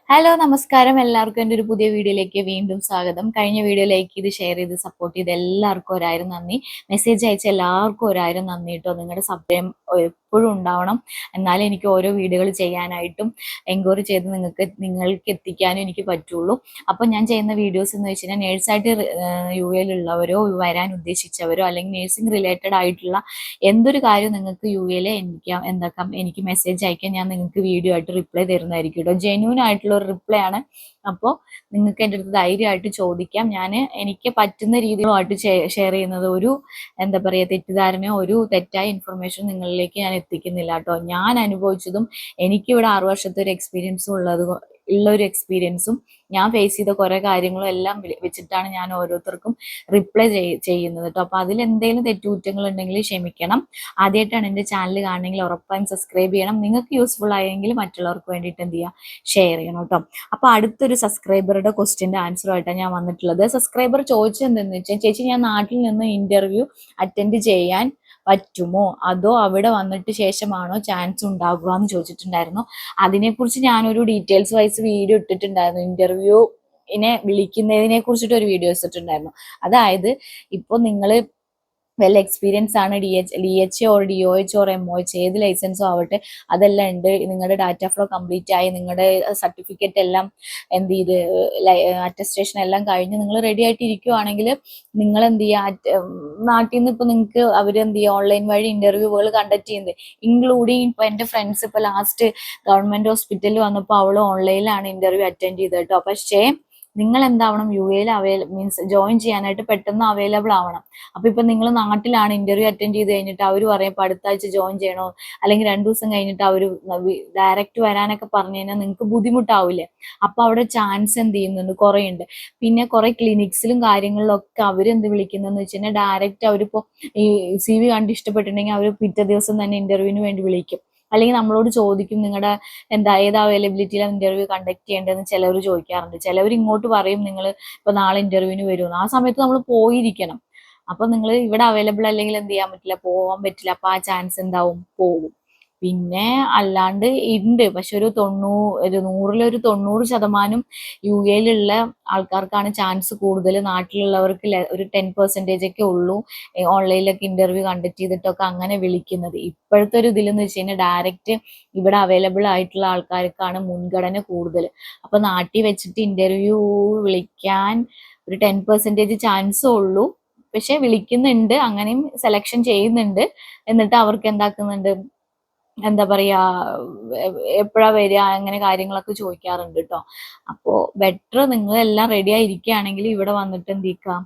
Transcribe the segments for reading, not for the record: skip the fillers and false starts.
Hello നമസ്കാരം എല്ലാവർക്കും എൻ്റെ ഒരു പുതിയ വീഡിയോയിലേക്ക് വീണ്ടും സ്വാഗതം. കഴിഞ്ഞ വീഡിയോ ലൈക്ക് ചെയ്ത് ഷെയർ ചെയ്ത് സപ്പോർട്ട് ചെയ്ത് എല്ലാവർക്കും ഒരായിരം നന്ദി. മെസ്സേജ് അയച്ച എല്ലാവർക്കും ഒരായിരം നന്ദി കേട്ടോ. നിങ്ങളുടെ സബ്സ്ക്രൈബ് എപ്പോഴും ഉണ്ടാവണം. എന്നാലേ എനിക്ക് ഓരോ വീഡിയോകൾ ചെയ്യാനായിട്ടും എൻക്വയറി ചെയ്ത് നിങ്ങൾക്ക് എത്തിക്കാനും എനിക്ക് പറ്റുള്ളൂ. അപ്പം ഞാൻ ചെയ്യുന്ന വീഡിയോസ് എന്ന് വെച്ച് കഴിഞ്ഞാൽ നേഴ്സായിട്ട് യു എയിലുള്ളവരോ വരാൻ ഉദ്ദേശിച്ചവരോ അല്ലെങ്കിൽ നേഴ്സിംഗ് റിലേറ്റഡ് ആയിട്ടുള്ള എന്തൊരു കാര്യം നിങ്ങൾക്ക് യു എയിലെ എനിക്ക് മെസ്സേജ് അയക്കാൻ ഞാൻ നിങ്ങൾക്ക് വീഡിയോ ആയിട്ട് റിപ്ലൈ തരുന്നതായിരിക്കും കേട്ടോ. ജെന്യൂൻ ആയിട്ടുള്ള ഒരു റിപ്ലൈ ആണ്. അപ്പോൾ നിങ്ങൾക്ക് എൻ്റെ അടുത്ത് ധൈര്യമായിട്ട് ചോദിക്കാം. ഞാൻ എനിക്ക് പറ്റുന്ന രീതിയിലുമായിട്ട് ഷെയർ ചെയ്യുന്നത് ഒരു തെറ്റിദ്ധാരണയോ ഒരു തെറ്റായ ഇൻഫർമേഷൻ നിങ്ങളിലേക്ക് ഞാൻ എത്തിക്കുന്നില്ല കേട്ടോ. ഞാൻ അനുഭവിച്ചതും എനിക്കിവിടെ 6 വർഷത്തെ ഒരു എക്സ്പീരിയൻസും ഉള്ള ഒരു എക്സ്പീരിയൻസും ഞാൻ ഫേസ് ചെയ്ത കുറെ കാര്യങ്ങളും എല്ലാം വെച്ചിട്ടാണ് ഞാൻ ഓരോരുത്തർക്കും റിപ്ലൈ ചെയ്യുന്നത് കേട്ടോ. അപ്പൊ അതിൽ എന്തെങ്കിലും തെറ്റുകുറ്റങ്ങൾ ഉണ്ടെങ്കിൽ ക്ഷമിക്കണം. ആദ്യമായിട്ടാണ് എൻ്റെ ചാനൽ കാണണമെങ്കിൽ ഉറപ്പായും സബ്സ്ക്രൈബ് ചെയ്യണം. നിങ്ങൾക്ക് യൂസ്ഫുൾ ആയെങ്കിൽ മറ്റുള്ളവർക്ക് വേണ്ടിയിട്ട് എന്ത് ചെയ്യുക, ഷെയർ ചെയ്യണം കേട്ടോ. അപ്പൊ അടുത്തൊരു സബ്സ്ക്രൈബറുടെ ക്വസ്റ്റ്യന്റെ ആൻസറുമായിട്ടാണ് ഞാൻ വന്നിട്ടുള്ളത്. സബ്സ്ക്രൈബർ ചോദിച്ചത് എന്തെന്ന് വെച്ചാൽ, ചേച്ചി ഞാൻ നാട്ടിൽ നിന്ന് ഇന്റർവ്യൂ അറ്റൻഡ് ചെയ്യാൻ പറ്റുമോ, അതോ അവിടെ വന്നിട്ട് ശേഷമാണോ ചാൻസ് ഉണ്ടാകുക എന്ന് ചോദിച്ചിട്ടുണ്ടായിരുന്നു. അതിനെക്കുറിച്ച് ഞാനൊരു ഡീറ്റെയിൽസ് വൈസ് വീഡിയോ ഇട്ടിട്ടുണ്ടായിരുന്നു. ഇന്റർവ്യൂവിനെ വിളിക്കുന്നതിനെ കുറിച്ചിട്ട് ഒരു വീഡിയോ ഇട്ടിട്ടുണ്ടായിരുന്നു. അതായത് ഇപ്പൊ നിങ്ങൾ വെൽ എക്സ്പീരിയൻസ് ആണ്, D H or D O H or M O H ഏത് ലൈസൻസോ ആവട്ടെ അതെല്ലാം ഉണ്ട്, നിങ്ങളുടെ ഡാറ്റ ഫ്ലോ കംപ്ലീറ്റ് ആയി, നിങ്ങളുടെ സർട്ടിഫിക്കറ്റ് എല്ലാം എന്ത് ചെയ്ത് അറ്റസ്റ്റേഷൻ എല്ലാം കഴിഞ്ഞ് നിങ്ങൾ റെഡി ആയിട്ട് ഇരിക്കുവാണെങ്കിൽ നിങ്ങൾ എന്ത് ചെയ്യുക, നാട്ടിൽ നിന്ന് ഇപ്പൊ നിങ്ങൾക്ക് അവരെന്ത് ചെയ്യുക, ഓൺലൈൻ വഴി ഇന്റർവ്യൂകൾ കണ്ടക്ട് ചെയ്യുന്നത്, ഇൻക്ലൂഡിങ് ഇപ്പൊ എന്റെ ഫ്രണ്ട്സ് ഇപ്പൊ ലാസ്റ്റ് ഗവൺമെന്റ് ഹോസ്പിറ്റലിൽ വന്നപ്പോൾ അവള് ഓൺലൈനിലാണ് ഇന്റർവ്യൂ അറ്റൻഡ് ചെയ്തത് കേട്ടോ. പക്ഷേ നിങ്ങൾ എന്താവണം, യു എയിൽ മീൻസ് ജോയിൻ ചെയ്യാനായിട്ട് പെട്ടെന്ന് അവൈലബിൾ ആവണം. അപ്പൊ ഇപ്പൊ നിങ്ങൾ നാട്ടിലാണ് ഇന്റർവ്യൂ അറ്റൻഡ് ചെയ്ത് കഴിഞ്ഞിട്ട് അവർ പറയും ഇപ്പൊ അടുത്ത ആഴ്ച ജോയിൻ ചെയ്യണോ, അല്ലെങ്കിൽ 2 ദിവസം കഴിഞ്ഞിട്ട് അവർ ഡയറക്റ്റ് വരാനൊക്കെ പറഞ്ഞു കഴിഞ്ഞാൽ നിങ്ങൾക്ക് ബുദ്ധിമുട്ടാവില്ലേ. അപ്പൊ അവിടെ ചാൻസ് എന്ത് ചെയ്യുന്നുണ്ട്, കുറേയുണ്ട്. പിന്നെ കുറെ ക്ലിനിക്സിലും കാര്യങ്ങളിലൊക്കെ അവരെന്ത് വിളിക്കുന്നതെന്ന് വെച്ച് കഴിഞ്ഞാൽ ഡയറക്റ്റ് അവരിപ്പോ ഈ CV കണ്ട് ഇഷ്ടപ്പെട്ടിട്ടുണ്ടെങ്കിൽ അവർ പിറ്റേ ദിവസം തന്നെ ഇന്റർവ്യൂവിന് വേണ്ടി വിളിക്കും. അല്ലെങ്കിൽ നമ്മളോട് ചോദിക്കും നിങ്ങളുടെ ഏത് അവൈലബിലിറ്റിയിലാണ് ഇന്റർവ്യൂ കണ്ടക്ട് ചെയ്യേണ്ടതെന്ന് ചിലവർ ചോദിക്കാറുണ്ട്. ചിലവർ ഇങ്ങോട്ട് പറയും നിങ്ങൾ ഇപ്പൊ നാളെ ഇന്റർവ്യൂവിന് വരുമെന്ന്. ആ സമയത്ത് നമ്മൾ പോയിരിക്കണം. അപ്പൊ നിങ്ങൾ ഇവിടെ അവൈലബിൾ അല്ലെങ്കിൽ എന്ത് ചെയ്യാൻ പറ്റില്ല, പോവാൻ പറ്റില്ല. അപ്പൊ ആ ചാൻസ് എന്താവും, പോകും. പിന്നെ അല്ലാണ്ട് ഉണ്ട്, പക്ഷെ ഒരു 100-ൽ 90% യു എയിലുള്ള ആൾക്കാർക്കാണ് ചാൻസ് കൂടുതൽ. നാട്ടിലുള്ളവർക്ക് ഒരു 10% ഒക്കെ ഉള്ളൂ ഓൺലൈനിലൊക്കെ ഇന്റർവ്യൂ കണ്ടക്ട് ചെയ്തിട്ടൊക്കെ അങ്ങനെ വിളിക്കുന്നത്. ഇപ്പോഴത്തെ ഒരു ഇതിലെന്ന് വെച്ച് കഴിഞ്ഞാൽ ഡയറക്റ്റ് ഇവിടെ അവൈലബിൾ ആയിട്ടുള്ള ആൾക്കാർക്കാണ് മുൻഗണന കൂടുതൽ. അപ്പൊ നാട്ടിൽ വെച്ചിട്ട് ഇന്റർവ്യൂ വിളിക്കാൻ ഒരു 10% ചാൻസേ ഉള്ളൂ. പക്ഷെ വിളിക്കുന്നുണ്ട്, അങ്ങനെയും സെലക്ഷൻ ചെയ്യുന്നുണ്ട്. എന്നിട്ട് അവർക്ക് എന്താക്കുന്നുണ്ട്, എന്താ പറയാ, എപ്പോഴാ വരിക അങ്ങനെ കാര്യങ്ങളൊക്കെ ചോദിക്കാറുണ്ട് കേട്ടോ. അപ്പോ ബെറ്റർ നിങ്ങൾ എല്ലാം റെഡി ആയിരിക്കുകയാണെങ്കിൽ ഇവിടെ വന്നിട്ട് എന്തിക്കാം,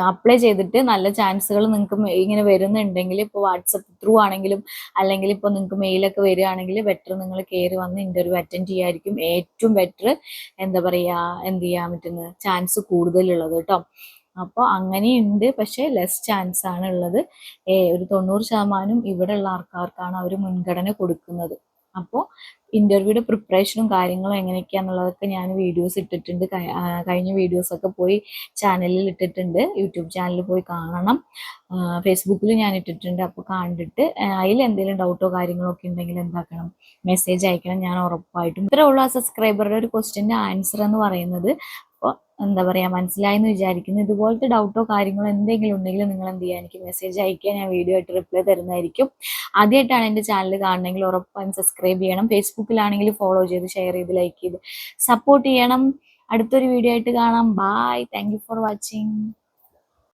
അപ്ലൈ ചെയ്തിട്ട് നല്ല ചാൻസുകൾ നിങ്ങൾക്ക് ഇങ്ങനെ വരുന്നുണ്ടെങ്കിൽ ഇപ്പോൾ വാട്സപ്പ് ത്രൂ ആണെങ്കിലും അല്ലെങ്കിൽ ഇപ്പോൾ നിങ്ങൾക്ക് മെയിലൊക്കെ വരികയാണെങ്കിൽ ബെറ്റർ നിങ്ങൾ കയറി വന്ന് ഇന്റർവ്യൂ അറ്റൻഡ് ചെയ്യായിരിക്കും ഏറ്റവും ബെറ്റർ. എന്താ പറയാ, എന്ത് ചെയ്യാൻ പറ്റുന്നത്, ചാൻസ് കൂടുതലുള്ളത് കേട്ടോ. അപ്പോൾ അങ്ങനെയുണ്ട്, പക്ഷെ ലെസ് ചാൻസ് ആണ് ഉള്ളത്. ഒരു 90% ഇവിടെ ഉള്ള ആൾക്കാർക്കാണ് അവർ മുൻഗണന കൊടുക്കുന്നത്. അപ്പോൾ ഇന്റർവ്യൂയുടെ പ്രിപ്പറേഷനും കാര്യങ്ങളും എങ്ങനെയൊക്കെയാന്നുള്ളതൊക്കെ ഞാൻ വീഡിയോസ് ഇട്ടിട്ടുണ്ട്. കഴിഞ്ഞ വീഡിയോസൊക്കെ പോയി ചാനലിൽ ഇട്ടിട്ടുണ്ട്, യൂട്യൂബ് ചാനലിൽ പോയി കാണണം. ഫേസ്ബുക്കിൽ ഞാൻ ഇട്ടിട്ടുണ്ട്. അപ്പോൾ കണ്ടിട്ട് അതിൽ എന്തെങ്കിലും ഡൗട്ടോ കാര്യങ്ങളോ ഒക്കെ ഉണ്ടെങ്കിൽ എന്താക്കണം, മെസ്സേജ് അയക്കണം. ഞാൻ ഉറപ്പായിട്ടും ഇത്രേ ഉള്ളൂ ആ സബ്സ്ക്രൈബറുടെ ഒരു ക്വസ്റ്റ്യൻ്റെ ആൻസർ എന്ന് പറയുന്നത്. അപ്പോൾ എന്താ പറയുക, മനസ്സിലായെന്ന് വിചാരിക്കുന്നു. ഇതുപോലത്തെ ഡൗട്ടോ കാര്യങ്ങളോ എന്തെങ്കിലും ഉണ്ടെങ്കിൽ നിങ്ങൾ എന്ത് ചെയ്യുക, എനിക്ക് മെസ്സേജ് അയക്കുക, ഞാൻ വീഡിയോ ആയിട്ട് റിപ്ലൈ തരുന്നതായിരിക്കും. ആദ്യമായിട്ടാണ് എൻ്റെ ചാനൽ കാണണമെങ്കിൽ ഉറപ്പായും സബ്സ്ക്രൈബ് ചെയ്യണം. ഫേസ്ബുക്കിലാണെങ്കിൽ ഫോളോ ചെയ്ത് ഷെയർ ചെയ്ത് ലൈക്ക് ചെയ്ത് സപ്പോർട്ട് ചെയ്യണം. അടുത്തൊരു വീഡിയോ ആയിട്ട് കാണാം. Bye, thank you for watching.